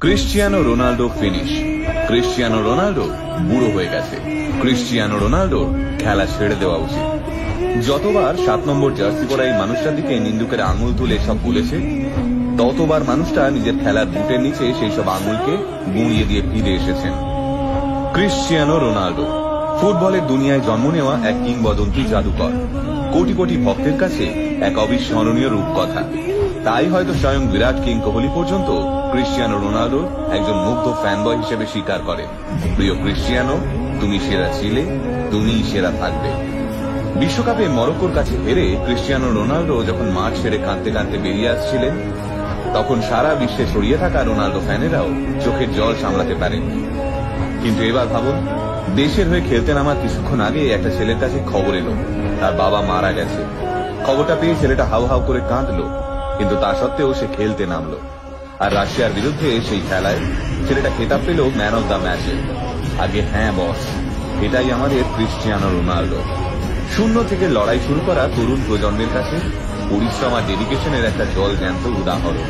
Cristiano Ronaldo finish. Cristiano Ronaldo বুড়ো হয়ে গেছে। ক্রিশ্চিয়ানো রোনাল্ডো খেলা ছেড়ে দেওয়া উচিত। যতবার 7 নম্বর জার্সি পরা এই মানুষটার দিকে নিন্দুকের আঙুল তুলে সব বলেছে, ততবার মানুষটা নিজের খেলার বুটের নিচে সেই সব আঙুলকে গুঁড়িয়ে দিয়ে ফিরে এসেছেন। ক্রিশ্চিয়ানো রোনাল্ডো ফুটবলের দুনিয়ায় জন্ম নেওয়া এক কিংবদন্তি জাদুকর, কোটি কোটি ভক্তের কাছে এক অবিস্মরণীয় রূপকথা। তাই হয়তো স্বয়ং বিরাট কিং কোহলি পর্যন্ত ক্রিশ্চিয়ানো রোনাল্ডোর একজন মুগ্ধ ফ্যানবয় হিসেবে স্বীকার করে, প্রিয় ক্রিশ্চিয়ানো, তুমি সেরা ছিলে, তুমিই সেরা থাকবে। বিশ্বকাপে মরক্কোর কাছে হেরে ক্রিশ্চিয়ানো রোনাল্ডো যখন মাঠ ছেড়ে কাঁদতে কাঁদতে বেরিয়ে আসছিলেন, তখন সারা বিশ্বে ছড়িয়ে থাকা রোনাল্ডো ফ্যানেরাও চোখের জল সামলাতে পারেননি। কিন্তু এবার ভাবুন, দেশের হয়ে খেলতে নামার কিছুক্ষণ আগে একটা ছেলের কাছে খবর এলো তার বাবা মারা গেছে। খবরটা পেয়ে ছেলেটা হাউ হাউ করে কাঁদলো, কিন্তু তা সত্ত্বেও সে খেলতে নামলো। আর রাশিয়ার বিরুদ্ধে সেই খেলায় ছেলেটা খেতাব পেল ম্যান অব দ্য ম্যাচে। আগে হ্যাঁ বস, এটাই আমাদের ক্রিশ্চিয়ানো রোনাল্ডো। শূন্য থেকে লড়াই শুরু করা তরুণ প্রজন্মের কাছে পরিশ্রম আর ডেডিকেশনের একটা জলজ্যান্ত উদাহরণ।